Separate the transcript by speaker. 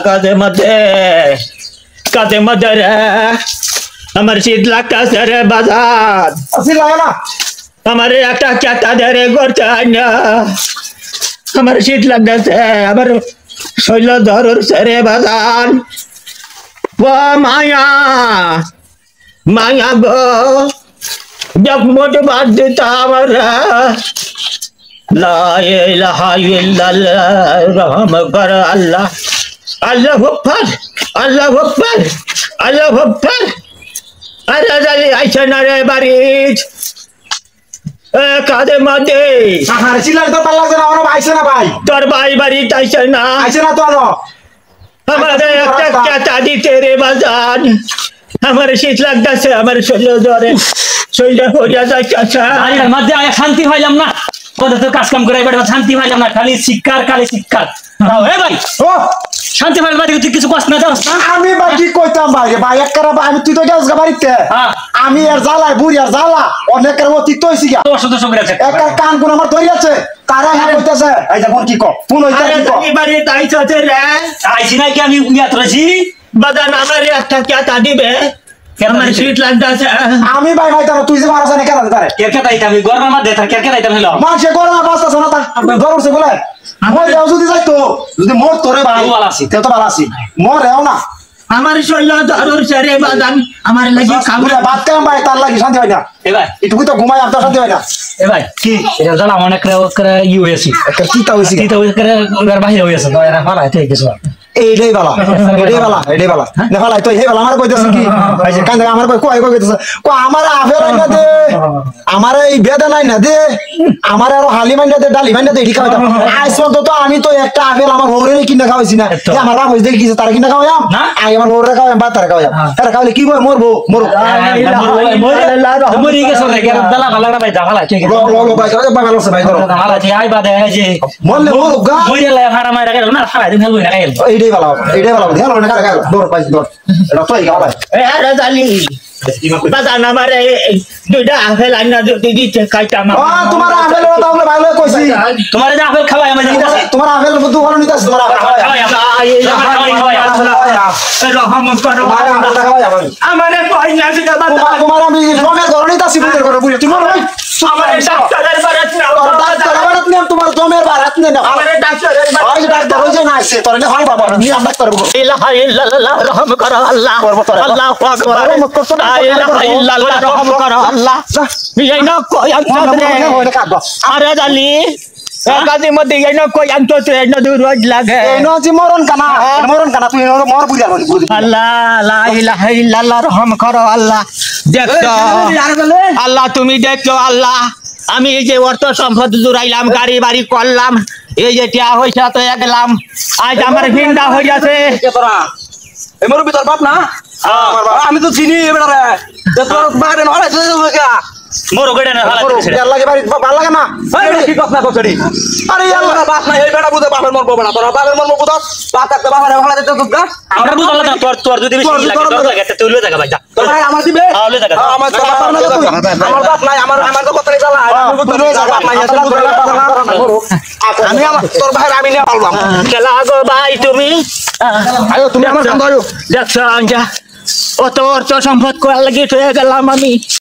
Speaker 1: কাজে মধ্যে রে আমার শীত লাগতেছে রে বাজার আমার একটা চাটা ধরে করতে না আমার শীত লাগতেছে আমার শৈল ধরুর রে বাজার ও মায়া মায়া গো जब मोटे बात देता हमारा ला इलाहा इल्लल्लाह रहम कर अल्लाह अल्लाह अकबर अल्लाह अकबर अल्लाह अकबर अरे जाली ऐसा ना रे बारिश कादे मदे
Speaker 2: সাহার চিলার তো পাল্লা না ওরা আইছে না ভাই
Speaker 1: তোর ভাই বাড়ি আইছে না
Speaker 2: তো আনো
Speaker 1: हमारे একটা চাটা দিতে রে বাজান আমার শীত লাগতেছে আমার শরীর জ্বরে শরীরটা হইয়া যাচ্ছে
Speaker 3: আরে মধ্যে আয় শান্তি হইলাম না কত তো কাজ কাম করে এবারে শান্তি হইলাম না খালি শিক্ষার এ ভাই
Speaker 2: ও
Speaker 3: শান্তি হইল বাড়ি তুই কিছু কষ্ট না দাস না
Speaker 2: আমি ভাই কি কইতাম ভাই ভাই একরা ভাই আমি তুই তো গেছ বাড়িতে আমি আর জ্বালাই বুড়ি আর জ্বালা অনেকের অতীত হইছি গা
Speaker 3: তোর সাথে সঙ্গে আছে
Speaker 2: একটা কান কোন আমার ধরে আছে তারা হ্যাঁ কইতাছে এই যখন কি কও কোন হইতা কি কও
Speaker 1: এই বাড়ি তাইছে রে
Speaker 3: আইছি না কি আমি ইয়াত রছি
Speaker 1: বাদান আমার একটা চাটা দিবে আমার শীত লাগতেছে
Speaker 2: আমি ভাই ভাই তুই যে মারাছ না কেন তারে
Speaker 3: কেরকে তাইতা আমি গরম মধ্যে তার কেরকে তাইতা হলো
Speaker 2: মাসে গরম বাস্তা শোনা তা গরমছে বলে মই যাও যদি যাইতো যদি মোর তোরে ভাই
Speaker 3: ভালো আছি
Speaker 2: তে তো ভালো আছি মোর রেও না
Speaker 1: আমার শৈল ধরুর রে বাদান আমার লাগি
Speaker 2: খাবুরে ভাত কাম ভাই তার লাগি শান্তি হয় না
Speaker 3: এ ভাই
Speaker 2: একটু তো ঘুমাই আর শান্তি হয় না
Speaker 3: এ ভাই কি এটা জানা অনেক করে ইউএসি
Speaker 2: একটা চিতা হইছি
Speaker 3: কি তো করে বাইরে হইছে তো এরা ফালা ঠিক আছে
Speaker 2: এইটাই বালা এটাই বালা না ফালাই তো হে বালা আমার কইতাছ কি ভাই যে কান্দা আমার কই কইতাছ কো আমার আফের না দে আমার এই বেদা নাই না দে আমার আর হালি মাইনা দে ডালি মাইনা দে ঠিকা হইতা আইছ তো আমি তো একটা আপেল আমার হোরে কিনা খাওয়াইছি না আমার বাপ হইছে কি তার কিনা খাওয়াম আই আমার হোরে খাওয়াম বা তার খাওয়াম তার খাওয়ালে কি মরবো মরো
Speaker 3: মরি গেছ রে কেন দালা ভালো ভাই দালা ঠিক আছে
Speaker 2: লো ভাই করে বাগাল আছে ভাই করো
Speaker 3: ভালো ঠিক আই বাদে যে
Speaker 2: মরলে মরো গা
Speaker 3: মরিলে ভাড়া মারা গেল না খাওয়া দিন হেলবো না খাইল
Speaker 2: এইটাই ভালো ধ্যান না কার দৌড় পাইছি দৌড় এটা তোই গা ভাই
Speaker 1: এ আরে জালি বাদান আমার দুইটা আপেল আইনা দিতে খাইতাম
Speaker 2: ও তোমার আপেল তাহলে ভালো কইছি
Speaker 3: তোমার যে আপেল খাওয়াই আমি দিতাছি
Speaker 2: তোমার আপেল বুদ্ধু ভালো নিতাছ তোমার আপেল খাওয়াই
Speaker 1: রহম করো আমারে কই না দিতে বাদান
Speaker 2: তোমার আমি জমে ঘর নিতাছি বুদ্ধের ঘরে বুঝি তুমি ভাই
Speaker 1: আমারে ডাক্তারের বারাত না
Speaker 2: ডাক্তারের বারাত নিয়ে তোমার জমের বারাত নিয়ে না
Speaker 1: আমারে ডাক্তারের
Speaker 2: ওই ডাক্তার হই যে না আসে তোর না হয় বাবা নি আমরা ডাক্তার বলবো
Speaker 1: ইলাহা ইল্লাল্লাহ রহম করো আল্লাহ আল্লাহু আকবার ইলাহা ইল্লাল্লাহ রহম করো আল্লাহ এই না কই আরে জালি কাজে মধ্যে এই না কই আনতো এই না রোজ লাগে
Speaker 2: এই না জি মরণ কানা তুই মর বুঝা
Speaker 1: আল্লাহ লা ইলাহা ইল্লাল্লাহ রহম করো আল্লাহ দেখো আল্লাহ তুমি দেখো আল্লাহ আমি এই যে অর্থ সম্পদ জুড়াইলাম গাড়ি বাড়ি করলাম এই যে টিয়া হইছা তো গেলাম আজ আমার ভিন্ডা হয়ে গেছে
Speaker 4: এমর ভিতর বাপ না আমি তো চিনি এবারে তোর বাইরে নড়াই
Speaker 3: মোর গড়ে না ভালো
Speaker 2: দিছে আল্লাহ কে বাড়ি ভালো লাগে না
Speaker 4: এই কি কথা কছড়ি আরে আল্লাহ বাপ না এই বেটা বুঝে বাপের মন বড় না তোর বাপের মন বুঝ বাপ থাকতে বাপের ভালো দিতে তো গা
Speaker 3: আমরা বুঝলা না তোর যদি বেশি লাগে তোর লাগে তুই লয়ে জায়গা ভাই যা
Speaker 4: তোর ভাই আমার দিবে
Speaker 3: লয়ে জায়গা
Speaker 4: আমার বাপ না তুই আমার বাপ নাই আমার তো কথা চালা তুই লয়ে যা বাপ নাই আমি আমার তোর ভাই আমি নিয়ে পারলাম
Speaker 1: খেলা গো ভাই তুমি
Speaker 4: আয়ো তুমি আমার সাথে আয়ো
Speaker 1: দেখছো আঞ্জা অত অর্থ সম্পদ করার লাগি হয়ে গেলাম আমি